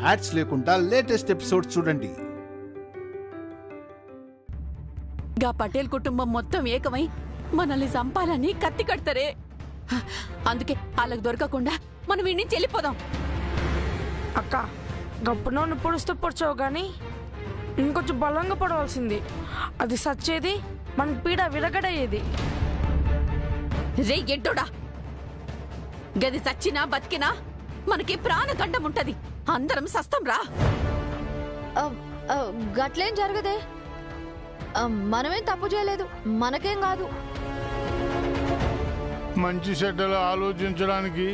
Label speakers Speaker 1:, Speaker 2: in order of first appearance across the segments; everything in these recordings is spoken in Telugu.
Speaker 1: యాడ్స్ లేకుండా లేటెస్ట్ ఎపిసోడ్ చూడండి.
Speaker 2: గా పటేల్ కుటుంబం మొత్తం ఏకమై మనల్ని చంపాలని కత్తి కడతారే. అందుకే వాళ్ళకు దొరకకుండా మనం వీడి నుంచి వెళ్ళిపోదాం.
Speaker 3: అక్క గప్పున నన్ను పొడుస్తూ పొడిచావు కానీ ఇంకొంచెం బలంగా పడవలసింది. అది సచ్చేది, మనకి పీడ విరగడయ్యేది.
Speaker 2: రే ఎడ్డోడా, గది సచ్చినా బతికినా మనకి ప్రాణగండం ఉంటది. అందరం సస్తం రా.
Speaker 4: గట్లేం జరగదే, మనమేం తప్పు చేయలేదు, మనకేం కాదు.
Speaker 5: మంచి చెడ్డలు ఆలోచించడానికి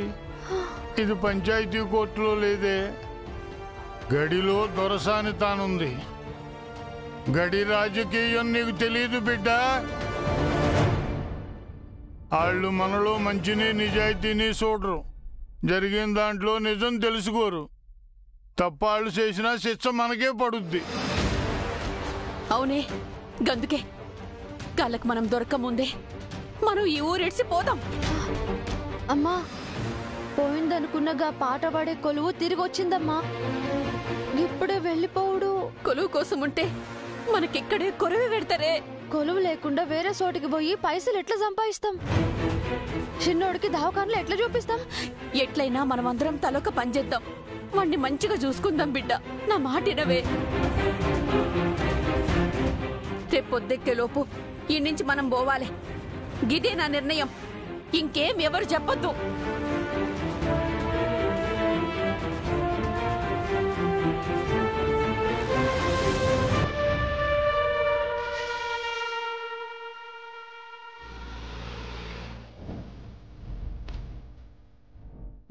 Speaker 5: ఇది పంచాయతీ కోర్టులో లేదే. గడిలో దొరసాని తానుంది. గడి రాజకీయం నీకు తెలియదు బిడ్డ. వాళ్ళు మనలో మంచిని నిజాయితీని చూడరు. జరిగిన దాంట్లో నిజం తెలుసుకోరు. తప్పాళ్ళు చేసినా శిక్ష మనకే పడుద్ది.
Speaker 2: అవునే, గందుకే గాళ్ళకు మనం దొరకముందే మనం ఈ ఊరెడ్సి పోదాం.
Speaker 4: అమ్మా, పోయిందనుకున్నగా పాట పాడే కొలువు తిరిగి వచ్చిందమ్మా. ఇప్పుడే వెళ్ళిపోవుడు.
Speaker 2: కొలువు కోసం ఉంటే మనకిక్కడే కొలువు పెడతారే.
Speaker 4: కొలువు లేకుండా వేరే చోటికి పోయి పైసలు ఎట్లా సంపాదిస్తాం? చిన్నోడికి దవాఖానలో ఎట్లా చూపిస్తాం?
Speaker 2: ఎట్లయినా మనమందరం తలొక పనిచేద్దాం. వాణ్ణి మంచిగా చూసుకుందాం బిడ్డ, నా మాట వినవే. రేపు పొద్దెక్కేలోపు ఈ నుంచి మనం పోవాలి. గిదే నా నిర్ణయం. ఇంకేం ఎవరు చెప్పొద్దు.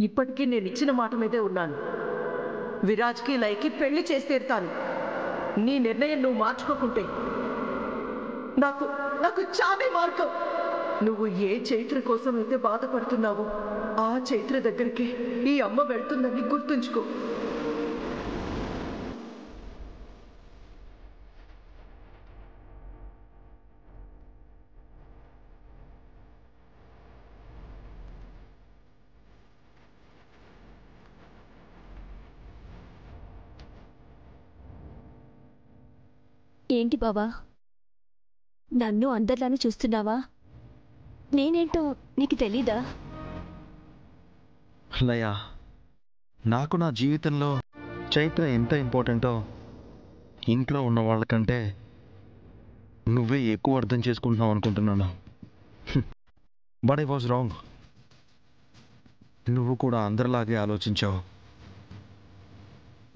Speaker 6: ఇప్పటికీ నేను ఇచ్చిన మాట మీదే ఉన్నాను. విరాజ్కి లైకి పెళ్లి చేసి తీరుతాను. నీ నిర్ణయం నువ్వు మార్చుకోకుంటే నాకు నాకు చావే మార్గం. నువ్వు ఏ చైత్ర కోసం అయితే బాధపడుతున్నావో ఆ చైత్ర దగ్గరికి ఈ అమ్మ వెళ్తుందని గుర్తుంచుకో.
Speaker 7: ఏంటి బావా, నన్ను అందరిలానే చూస్తున్నావా? నేనేంటో నీకు తెలీదా?
Speaker 8: లయ, నాకు నా జీవితంలో చైత్ర ఎంత ఇంపార్టెంటో ఇంట్లో ఉన్న వాళ్ళకంటే నువ్వే ఎక్కువ అర్థం చేసుకుంటున్నావు అనుకుంటున్నాను. But I was wrong. నువ్వు కూడా అందరిలాగే ఆలోచించావు.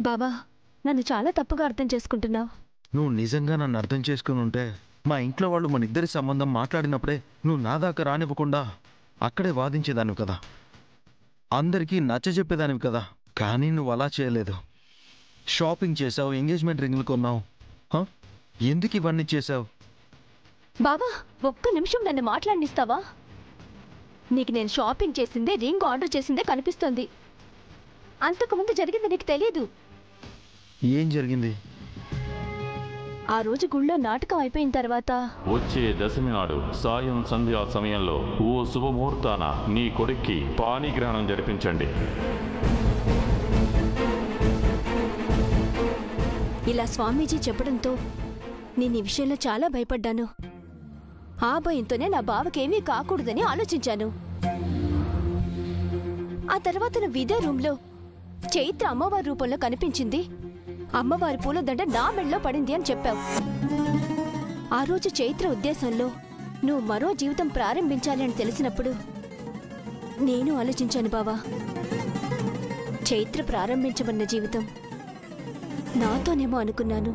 Speaker 7: బావా, నన్ను చాలా తప్పుగా అర్థం చేసుకుంటున్నావు.
Speaker 8: నువ్వు నిజంగా నన్ను అర్థం చేసుకుని ఉంటే మా ఇంట్లో వాళ్ళు మన ఇద్దరి సంబంధం మాట్లాడినప్పుడే నువ్వు నా దాకా రానివ్వకుండా అక్కడే వాదించేదానివి కదా, అందరికీ నచ్చజెప్పేదానివి కదా. కానీ నువ్వు అలా చేయలేదు. షాపింగ్ చేసావు, ఎంగేజ్మెంట్ రింగ్లు కొన్నావు. ఎందుకు ఇవన్నీ చేసావు?
Speaker 7: బావా, ఒక్క నిమిషం నన్ను మాట్లాడినిస్తావా? నీకు నేను షాపింగ్ చేసిందే, రింగ్ ఆర్డర్ చేసిందే కనిపిస్తుంది. అంతకుముందు జరిగింది నీకు తెలియదు.
Speaker 8: ఏం జరిగింది?
Speaker 7: ఆ రోజు గుళ్ళో నాటకం అయిపోయిన తర్వాత
Speaker 9: వచ్చే దశమి నాడు సాయం సంధ్యా సమయంలో ఓ శుభముహూర్తాన నీ కొడుక్కి పాణిగ్రహణం జరిపించండి.
Speaker 7: ఇలా స్వామీజీ చెప్పడంతో నేను ఈ విషయంలో చాలా భయపడ్డాను. ఆ భయంతోనే నా బావకేమీ కాకూడదని ఆలోచించాను. ఆ తర్వాత నువ్వు ఇదే రూమ్లో చైత్ర అమ్మవారి రూపంలో కనిపించింది, అమ్మవారి పూలదండ నా మెళ్ళలో పడింది అని చెప్పావు. ఆ రోజు చైత్ర ఉద్దేశంలో నువ్వు మరో జీవితం ప్రారంభించాలి అని తెలిసినప్పుడు నేను ఆలోచించాను బావా, చైత్ర ప్రారంభించబడిన జీవితం నాతోనేమో అనుకున్నాను.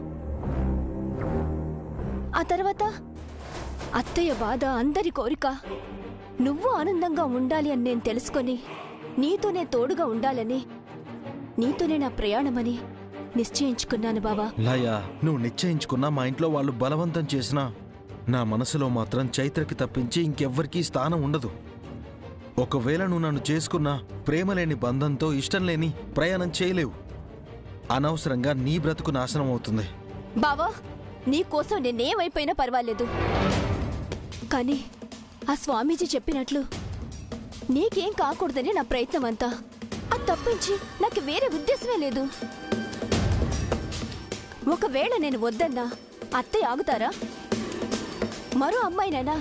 Speaker 7: ఆ తర్వాత అత్తయ్య బాధ, అందరి కోరిక, నువ్వు ఆనందంగా ఉండాలి అని నేను తెలుసుకొని నీతోనే తోడుగా ఉండాలని, నీతోనే నా ప్రయాణమని నిశ్చయించుకున్నాను బావా.
Speaker 8: లయ, నువ్వు నిశ్చయించుకున్నా మా ఇంట్లో వాళ్ళు బలవంతం చేసినా నా మనసులో మాత్రం చైత్రకి తప్పించి ఇంకెవ్వరికీ స్థానం ఉండదు. ఒకవేళ నువ్వు నన్ను చేసుకున్నా ప్రేమ లేని బంధంతో ఇష్టం లేని ప్రయాణం చేయలేవు. అనవసరంగా నీ బ్రతుకు నాశనం అవుతుంది.
Speaker 7: బావా, నీకోసం నేనేమైపోయినా పర్వాలేదు, కానీ ఆ స్వామీజీ చెప్పినట్లు నీకేం కాకూడదని నా ప్రయత్నం అంతా. అది తప్పించి నాకు వేరే ఉద్దేశమే లేదు. ఒకవేళ నేను వద్దన్నా అత్తయ్య ఆగుతారా? మరో అమ్మాయినైనా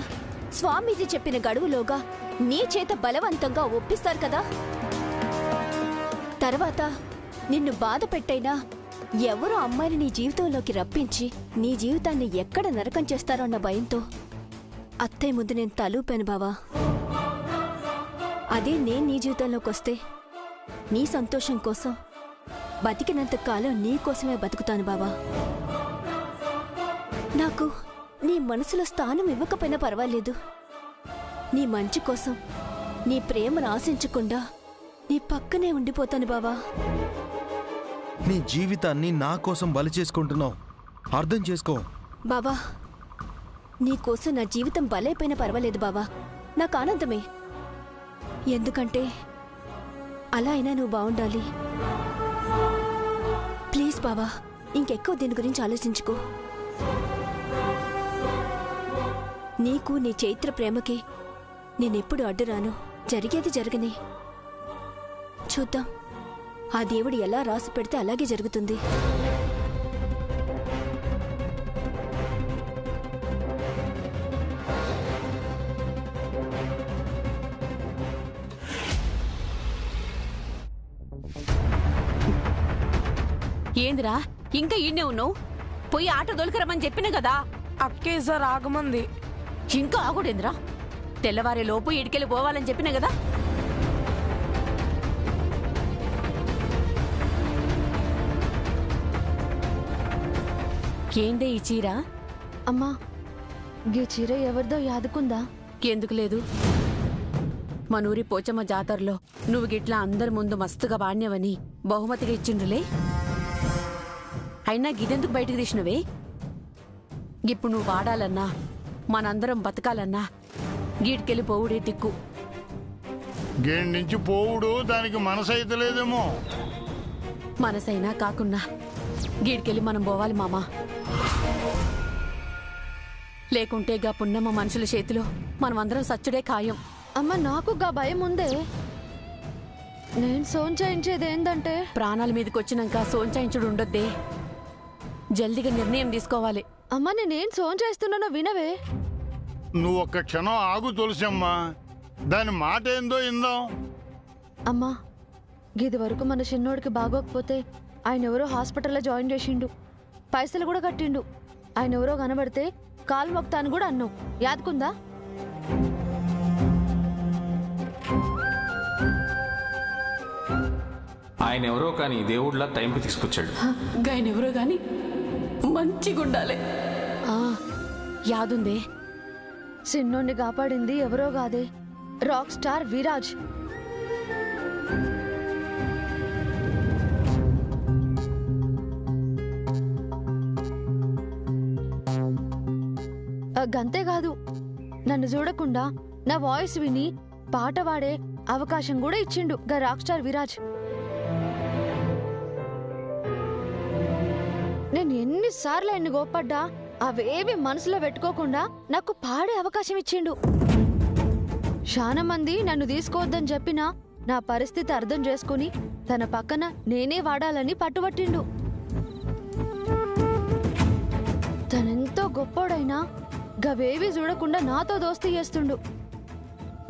Speaker 7: స్వామీజీ చెప్పిన గడువులోగా నీ చేత బలవంతంగా ఒప్పిస్తారు కదా. తర్వాత నిన్ను బాధ పెట్టైనా ఎవరో అమ్మాయిని నీ జీవితంలోకి రప్పించి నీ జీవితాన్ని ఎక్కడ నరకం చేస్తారో అన్న భయంతో అత్తయ్య ముందు నేను తలూపాను బావా. అదే నేను నీ జీవితంలోకి వస్తే నీ సంతోషం కోసం బతికినంత కాలం నీ కోసమే బతుకుతాను బావా. నాకు నీ మనసులో స్థానం ఇవ్వకపోయినా పర్వాలేదు. నీ మంచి కోసం నీ ప్రేమను ఆశించకుండా నీ పక్కనే ఉండిపోతాను బావా.
Speaker 8: నీ జీవితాన్ని నా కోసం బలి చేసుకుంటున్నావు, అర్థం చేసుకో
Speaker 7: బావా. నీకోసం నా జీవితం బలైపోయినా పర్వాలేదు బావా, నాకు ఆనందమే. ఎందుకంటే అలా అయినా నువ్వు బాగుండాలి. ప్లీజ్ బావా, ఇంకెక్కువ దీని గురించి ఆలోచించుకో. నీకు నీ చైత్ర ప్రేమకి నేనెప్పుడు అడ్డురాను. జరిగేది జరగని చూద్దాం. ఆ దేవుడు ఎలా రాసి పెడితే అలాగే జరుగుతుంది.
Speaker 2: ఏందిరా ఇంకా ఈయనే ఉన్నావు? పోయి ఆటో దొలకరమని చెప్పిన కదా.
Speaker 3: అక్కే సార్ ఆగమంది.
Speaker 2: ఇంకా ఆగుడేంద్రా? తెల్లవారే లోపు ఇడికెళ్ళి పోవాలని చెప్పిన కదా. ఏందే ఈ చీర?
Speaker 4: అమ్మా, గీ చీర ఎవరిదో యాదుకుందా?
Speaker 2: ఎందుకు లేదు? మనూరి పోచమ్మ జాతరలో నువ్వు గిట్లా అందరి ముందు మస్తుగా వాణ్యవని బహుమతిగా ఇచ్చిండ్రులే. అయినా గిదెందుకు బయటకు తీసినవే? ఇప్పుడు నువ్వు వాడాలన్నా మనందరం బతకాలన్నా గీడికెళ్ళి పోవుడే దిక్కు.
Speaker 5: గేడి నుంచి పోవుడు దానికి మనసు అయితే లేదేమో.
Speaker 2: మనసైనా కాకున్నా గీడికెళ్ళి మనం పోవాలి మామా. లేకుంటే గా పున్నమ్మ మనుషుల చేతిలో మనమందరం సచ్చుడే ఖాయం.
Speaker 4: అమ్మ, నాకు గా భయం ఉందే. నేను సోంచాయించేది ఏందంటే
Speaker 2: ప్రాణాల మీదకి వచ్చినాక సోంచాయించుడు ఉండొద్దే. జల్దిగా నిర్ణయం తీసుకోవాలి.
Speaker 4: అమ్మ, నేనేం సోంచాయిస్తున్నానో వినవే.
Speaker 5: నువ్వు ఒక్క క్షణం ఆగు తులసమ్మా, దాని మాట ఏందో ఇందాం.
Speaker 4: అమ్మా, గిది వరకు మన చిన్నోడికి బాగోకపోతే ఆయన ఎవరో హాస్పిటల్లో జాయిన్ చేసిండు, పైసలు కూడా కట్టిండు. ఆయన ఎవరో కనబడితే కాలు మొక్తాను కూడా అన్నావు, యాదుకుందా?
Speaker 10: ఆయన ఎవరో కానీ దేవుడిలా టైంకి తీసుకొచ్చాడు.
Speaker 2: గాయన ఎవరో గాని మంచిగుండాలి. యాదుందే?
Speaker 4: చిన్నోడిని కాపాడింది ఎవరో కాదే, రాక్ స్టార్ విరాజ్. గంతేకాదు, నన్ను చూడకుండా నా వాయిస్ విని పాట పాడే అవకాశం కూడా ఇచ్చిండు గా రాక్ స్టార్ విరాజ్. నేను ఎన్నిసార్లు ఆయన్ని గోపడ్డా అవేవి మనసులో పెట్టుకోకుండా నాకు పాడే అవకాశం ఇచ్చిండు. చాలా మంది నన్ను తీసుకోవద్దని చెప్పినా నా పరిస్థితి అర్థం చేసుకుని తన పక్కన నేనే వాడాలని పట్టుబట్టిండు. తనెంతో గొప్పోడైనా గవేవి చూడకుండా నాతో దోస్తీ చేస్తుండు.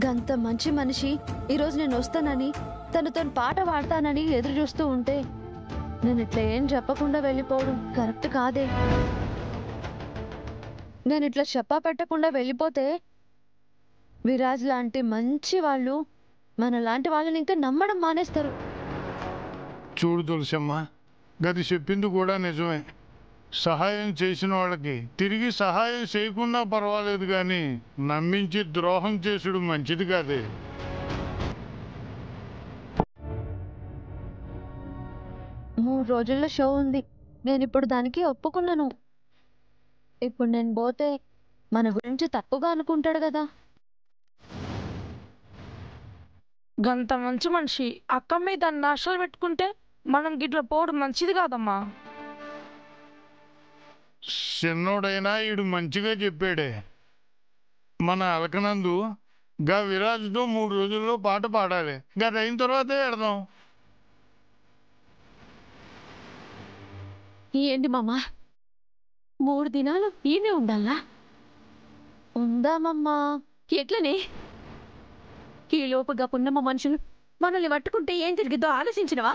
Speaker 4: గంత మంచి మనిషి ఈరోజు నేను వస్తానని తనతో పాట పాడతానని ఎదురు చూస్తూ ఉంటే నేను ఇట్లా ఏం చెప్పకుండా వెళ్ళిపోవడం కరెక్ట్ కాదే. నేను ఇట్లా చెప్పా పెట్టకుండా వెళ్ళిపోతే విరాజ్ లాంటి మంచి వాళ్ళు మన లాంటి వాళ్ళని ఇంకా నమ్మడం మానేస్తారు.
Speaker 5: చూడు తులసమ్మ, గది చెప్పింది కూడా నిజమే. సహాయం చేసిన వాళ్ళకి తిరిగి సహాయం చేయకుండా పర్వాలేదు, కానీ నమ్మించి ద్రోహం చేసుడు మంచిది కాదే.
Speaker 4: 3 రోజుల్లో షో ఉంది. నేను ఇప్పుడు దానికి ఒప్పుకున్నాను. ఇప్పుడు నేను పోతే మన గురించి తప్పుగా అనుకుంటాడు కదా.
Speaker 3: గంత మంచి మనిషి అక్క మీద ఆశలు పెట్టుకుంటే మనం గిట్ల పోవడం మంచిది కాదమ్మా.
Speaker 5: చిన్నోడైనా ఈడు మంచిగా చెప్పాడే. మన అలకనందు గా విరాజుతో 3 రోజుల్లో పాట పాడాలి, గది అయిన తర్వాతే ఎడదాం.
Speaker 2: ఏంటి మామ 3 దినాలు ఈయనే ఉండాలా?
Speaker 4: ఉందామమ్మా.
Speaker 2: ఎట్లనే ఈ లోపుగా పున్నమ్మ మనుషులు మనల్ని పట్టుకుంటే ఏం జరిగిద్దో ఆలోచించినవా?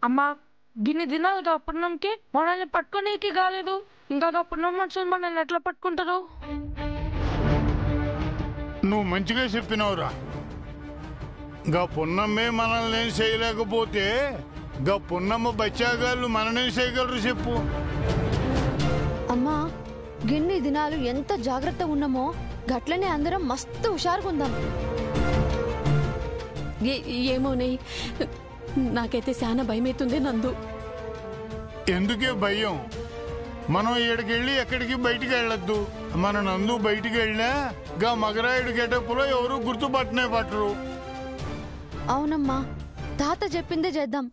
Speaker 3: అమ్మా గిన్ని దినాలుగా పున్నంకి మనల్ని పట్టుకునేకి కాలేదు, ఇంకా పున్నం మనుషులు మనల్ని ఎట్లా పట్టుకుంటారు?
Speaker 5: నువ్వు మంచిగా చెప్పినావురా. గా పున్నమ్మే మనల్ని ఏం చేయలేకపోతే గా పున్నమ్మ బచ్చాగాళ్ళు మననేం చేయగలరు చెప్పు?
Speaker 4: అమ్మా గిన్ని దినాలు ఎంత జాగ్రత్తగా ఉన్నామో గట్లనే అందరం మస్తు హుషారుకుందాం.
Speaker 2: ఏమోనే, నాకైతే చాలా భయమవుతుంది నందు.
Speaker 5: ఎందుకే భయం? మనం ఈడకెళ్ళి ఎక్కడికి బయటికి వెళ్ళొద్దు. మన నందు బయటికి వెళ్ళినా గా మగరాయుడు గెటప్పులో ఎవరు గుర్తుపట్టనే పట్టరు.
Speaker 4: అవునమ్మా, తాత చెప్పిందే చేద్దాం.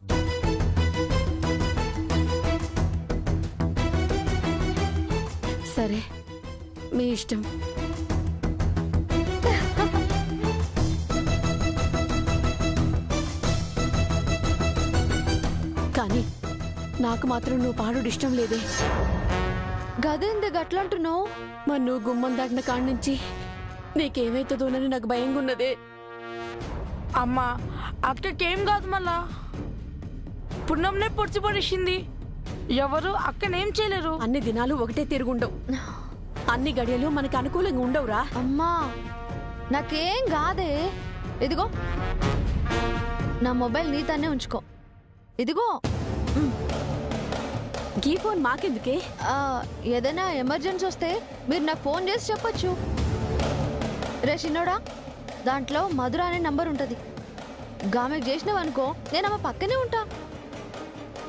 Speaker 2: సరే, మీ ఇష్టం. కానీ నాకు మాత్రం నువ్వు పాడు ఇష్టం లేదే.
Speaker 4: గదేంది గట్లంటున్నావు?
Speaker 2: మరి నువ్వు గుమ్మం దాటిన కాడి నుంచి నీకేమైతుందోనని నాకు భయంగా ఉన్నదే.
Speaker 3: అమ్మా అక్కకేం కాదు, మళ్ళా పున్నంనే పొడిచిపడేసింది. ఎవరు అక్కనేం చేయలేరు.
Speaker 2: అన్ని దినాలు ఒకటే తిరుగుండవు, అన్ని గడియలు మనకు అనుకూలంగా ఉండవురా.
Speaker 4: అమ్మా నాకేం కాదే. ఇదిగో నా మొబైల్ నీతోనే ఉంచుకో. ఇదిగో
Speaker 2: గీ ఫోన్ మాకెందుకే?
Speaker 4: ఏదైనా ఎమర్జెన్సీ వస్తే మీరు నాకు ఫోన్ చేసి చెప్పొచ్చు. రే చిన్నోడా, దాంట్లో మధుర అనే నంబర్ ఉంటుంది. గామెకు చేసినావు అనుకో, నేను ఆమె పక్కనే ఉంటా.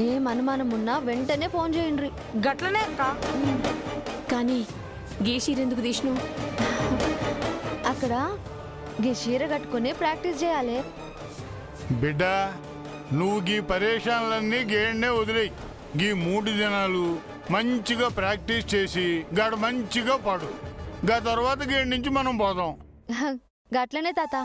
Speaker 4: ఏం అనుమానం ఉన్నా వెంటనే ఫోన్ చేయండి.
Speaker 3: గట్లనే అక్క.
Speaker 2: కానీ గీ చీర ఎందుకు తీసినావు?
Speaker 4: అక్కడ గీ చీర కట్టుకుని ప్రాక్టీస్ చేయాలి.
Speaker 5: బిడ్డ, నువ్వు గీ పరేషాన్లన్నీ గేడ్నే వదిలేయి. గీ 3 దినాలు మంచిగా ప్రాక్టీస్ చేసి గాడ మంచిగా పాడు. గా తర్వాత గేడ్ నుంచి మనం పోదాం.
Speaker 4: గట్లనే తాత.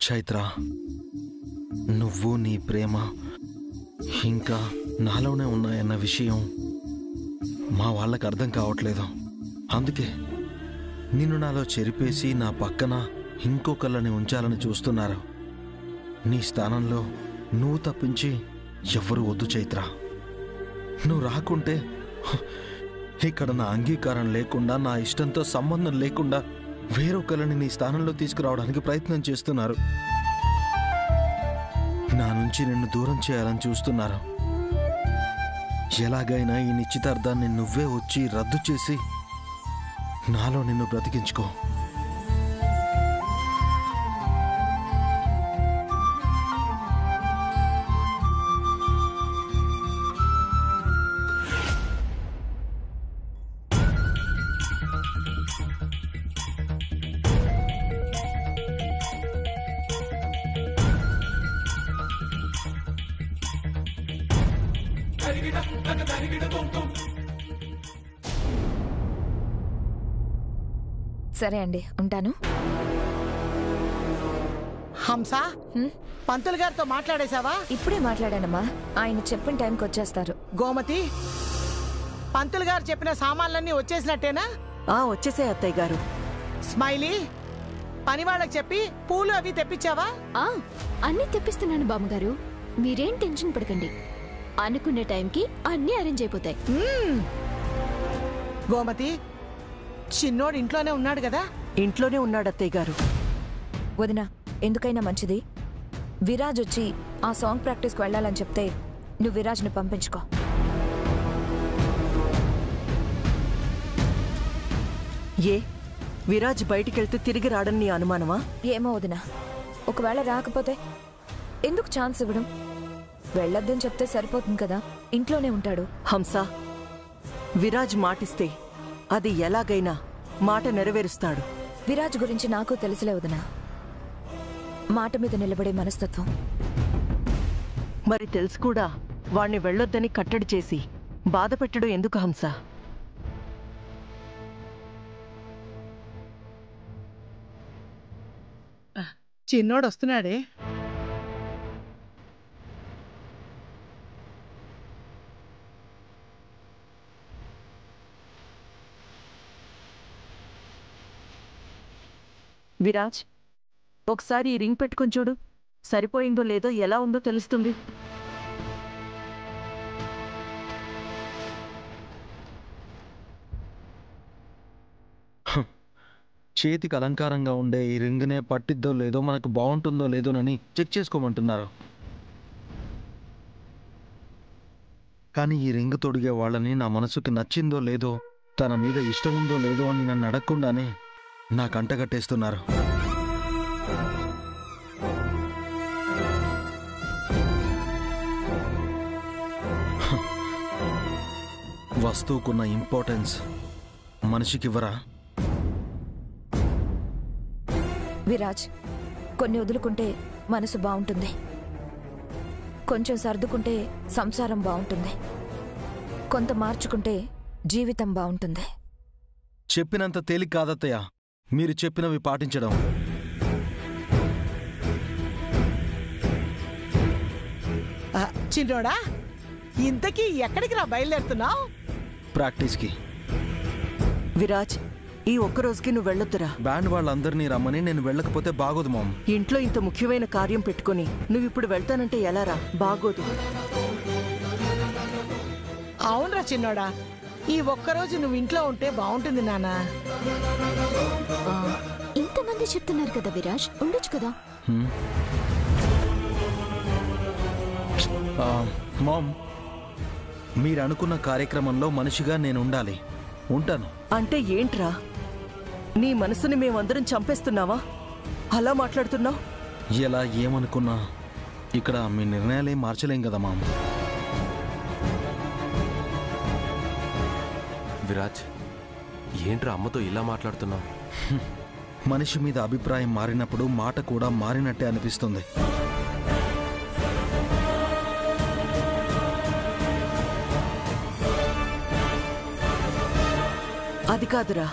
Speaker 8: చైత్ర, నువ్వు నీ ప్రేమ ఇంకా నాలోనే ఉన్నాయన్న విషయం మా వాళ్ళకి అర్థం కావట్లేదు. అందుకే నిన్ను నాలో చెరిపేసి నా పక్కన ఇంకొకళ్ళని ఉంచాలని చూస్తున్నారు. నీ స్థానంలో నువ్వు తప్పించి ఎవ్వరూ వద్దు చైత్ర. నువ్వు రాకుంటే ఇక్కడ నా అంగీకారం లేకుండా, నా ఇష్టంతో సంబంధం లేకుండా వేరొకరిని నీ స్థానంలో తీసుకురావడానికి ప్రయత్నం చేస్తున్నారు. నా నుంచి నిన్ను దూరం చేయాలని చూస్తున్నారు. ఎలాగైనా ఈ నిశ్చితార్థాన్ని నువ్వే వచ్చి రద్దు చేసి నాలో నిన్ను బ్రతికించుకో.
Speaker 11: సరే అండి, ఉంటాను.
Speaker 6: హంస, పంతులు గారితో మాట్లాడేశావా?
Speaker 11: ఇప్పుడే మాట్లాడానమ్మా. ఆయన చెప్పిన టైంకి వచ్చేస్తారు.
Speaker 6: గోమతి, పంతులు గారు చెప్పిన సామాన్లన్నీ వచ్చేసినట్టేనా?
Speaker 12: వచ్చేసాయి అత్తయ్య గారు.
Speaker 6: స్మైలీ, పని వాళ్ళకి చెప్పి పూలు అవి తెప్పించావా?
Speaker 7: అన్నీ తెప్పిస్తున్నాను బామ్మగారు, మీరేం టెన్షన్ పడకండి. అనుకునే టైంకి అన్నీ అరేంజ్ అయిపోతాయి.
Speaker 6: గోమతి, చిన్నోడు ఇంట్లోనే ఉన్నాడు కదా?
Speaker 12: ఇంట్లోనే ఉన్నాడు అత్తయ్య గారు.
Speaker 11: వదిన, ఎందుకైనా మంచిది విరాజ్ వచ్చి ఆ సాంగ్ ప్రాక్టీస్కి వెళ్ళాలని చెప్తే నువ్వు విరాజ్ని పంపించుకో.
Speaker 12: ఏ విరాజ్ బయటికెళ్తే తిరిగి రాడని నీ అనుమానమా?
Speaker 11: ఏమో వదిన, ఒకవేళ రాకపోతే ఎందుకు ఛాన్స్ ఇవ్వడం? వెళ్ళొద్దని చెప్తే సరిపోతుంది కదా, ఇంట్లోనే ఉంటాడు.
Speaker 12: హంస, విరాజ్ మాటిస్తే అది ఎలాగైనా మాట నెరవేరుస్తాడు.
Speaker 11: విరాజ్ గురించి నాకు తెలుసులే వదిన, మాట మీద నిలబడే మనస్తత్వం.
Speaker 12: మరి తెలుసు కూడా వాణ్ణి వెళ్ళొద్దని కట్టడి చేసి బాధ పెట్టడం ఎందుకు హంస?
Speaker 13: చిన్నోడు వస్తున్నాడే.
Speaker 12: విరాజ్, ఒకసారి ఈ రింగ్ పెట్టుకొని చూడు. సరిపోయిందో లేదో ఎలా ఉందో తెలుస్తుంది.
Speaker 8: చేతికి అలంకారంగా ఉండే ఈ రింగ్నే పట్టిద్దో లేదో, మనకు బాగుంటుందో లేదోనని చెక్ చేసుకోమంటున్నారు. కానీ ఈ రింగ్ తొడిగే వాళ్ళని నా మనసుకి నచ్చిందో లేదో, తన మీద ఇష్టం ఉందో లేదో అని నన్ను అడగకుండానే నాకు అంటగట్టేస్తున్నారు. వస్తువుకున్న ఇంపార్టెన్స్ మనిషికివ్వరా?
Speaker 11: విరాజ్, కొన్ని వదులుకుంటే మనసు బాగుంటుంది, కొంచెం సర్దుకుంటే సంసారం బాగుంటుంది, కొంత మార్చుకుంటే జీవితం బాగుంటుంది.
Speaker 8: చెప్పినంత తేలిక కాదత్తయ్య మీరు చెప్పినవి పాటించడం.
Speaker 13: చిన్నోడా, ఇంతకీ ఎక్కడికి రా బయలుదేరుతున్నావు?
Speaker 8: ప్రాక్టీస్కి.
Speaker 12: విరాజ్, ఈ ఒక్కరోజుకి నువ్వు వెళ్ళొద్దురా.
Speaker 8: బ్యాండ్ వాళ్ళందరినీ రమ్మని నేను వెళ్ళకపోతే బాగోదు మామ్.
Speaker 12: ఇంట్లో ఇంత ముఖ్యమైన కార్యం పెట్టుకుని నువ్వు ఇప్పుడు వెళ్తానంటే ఎలా రా? బాగోదు.
Speaker 13: అవునరా చిన్నోడా, ఈ ఒక్కరోజు నువ్వు ఇంట్లో ఉంటే బాగుంటుంది నానా.
Speaker 7: ఇంతమంది చెప్తున్నారు కదా విరాజ్, ఉండొచ్చు కదా.
Speaker 8: మామ్, మీరు అనుకున్న కార్యక్రమంలో మనిషిగా నేను ఉండాలి. ఉంటాను.
Speaker 12: అంటే ఏంట్రా, నీ మనసుని మేమందరం చంపేస్తున్నావా? అలా మాట్లాడుతున్నావు.
Speaker 8: ఎలా ఏమనుకున్నా ఇక్కడ మీ నిర్ణయాలేం మార్చలేం కదా మామ్.
Speaker 14: విరాజ్, ఏంట్రా అమ్మతో ఇలా మాట్లాడుతున్నావు?
Speaker 8: మనిషి మీద అభిప్రాయం మారినప్పుడు మాట కూడా మారినట్టే అనిపిస్తుంది.
Speaker 12: అది కాదురా,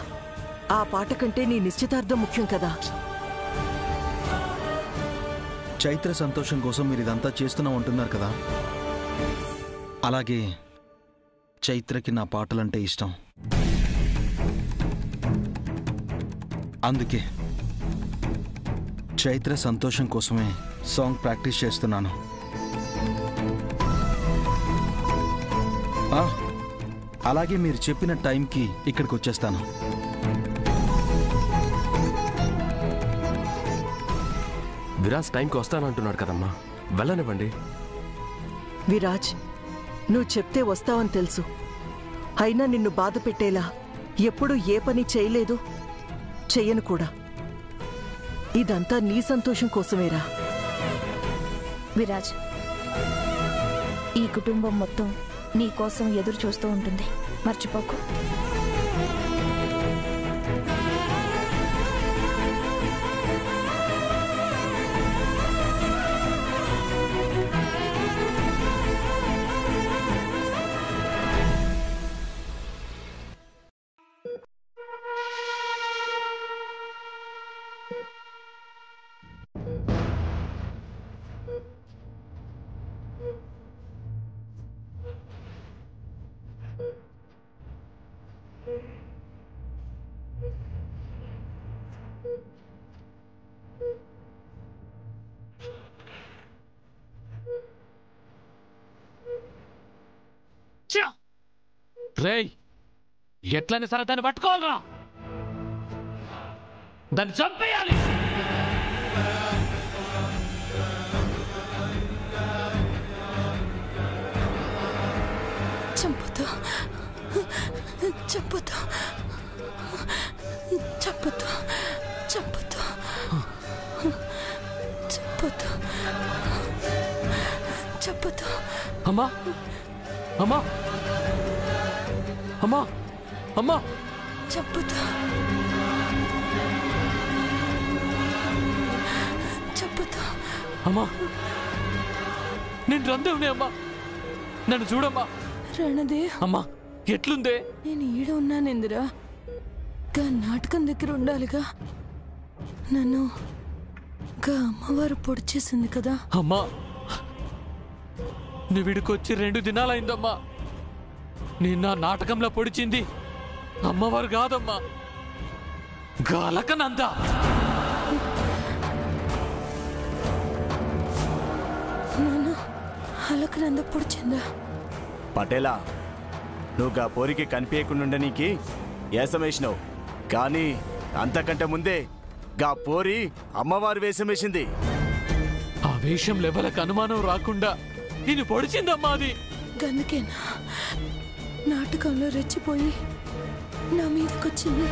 Speaker 12: ఆ పాట కంటే నీ నిశ్చితార్థం ముఖ్యం కదా.
Speaker 8: చైత్ర సంతోషం కోసం మీరు ఇదంతా చేస్తున్నాం అంటున్నారు కదా, అలాగే చైత్రకి నా పాటలంటే ఇష్టం. అందుకే చైత్ర సంతోషం కోసమే సాంగ్ ప్రాక్టీస్ చేస్తున్నాను. అలాగే మీరు చెప్పిన టైంకి ఇక్కడికి వచ్చేస్తాను.
Speaker 14: విరాజ్ టైంకి వస్తానంటున్నాడు కదమ్మా, వెళ్ళనివ్వండి.
Speaker 12: విరాజ్, నువ్వు చెప్తే వస్తావని తెలుసు, అయినా నిన్ను బాధ పెట్టేలా ఎప్పుడూ ఏ పని చేయలేదు, చెయ్యను కూడా. ఇదంతా నీ సంతోషం కోసమేరా.
Speaker 11: విరాజ్, ఈ కుటుంబం మొత్తం నీ కోసం ఎదురు చూస్తూ ఉంటుంది, మర్చిపోకు.
Speaker 15: రేయ్, ఎట్లని సరే దాన్ని పట్టుకోవాలరా, దాన్ని చంపేయాలి.
Speaker 3: చెప్పొద్దు చెప్పొద్దు చెప్పొద్దు చెప్పొద్దు చెప్పొద్దు.
Speaker 15: అమ్మా అమ్మా అమ్మా అమ్మా
Speaker 3: చెప్పొద్దు చెప్పొద్దు.
Speaker 15: అమ్మా నేను రందేవునే అమ్మా, నన్ను చూడమ్మా.
Speaker 3: రణదేవ్
Speaker 15: అమ్మా ఎట్లుందే?
Speaker 3: నేను ఈడ ఉన్నానేందిరా, గా నాటకం దగ్గర ఉండాలిగా. నన్ను గా అమ్మవారు పొడిచేసింది కదా.
Speaker 15: అమ్మా నువ్వు వీడికొచ్చి 2 దినాలైందమ్మా. నిన్న నాటకంలో పొడిచింది అమ్మవారు కాదమ్మా, గాలకనంద.
Speaker 3: నన్ను అలకనంద పొడిచిందా?
Speaker 16: పటేలా, నువ్వు గా పోరికి కనిపించకుండా నీకి వేసమేసినావు, కానీ అంతకంటే ముందే గా పోరి అమ్మవారి వేషమేసింది.
Speaker 15: ఆ వేషం లెవెలకు అనుమానం రాకుండా నేను పొడిచిందమ్మా. అది
Speaker 3: గందుకేనా నాటకంలో రెచ్చిపోయి నా మీదకొచ్చింది?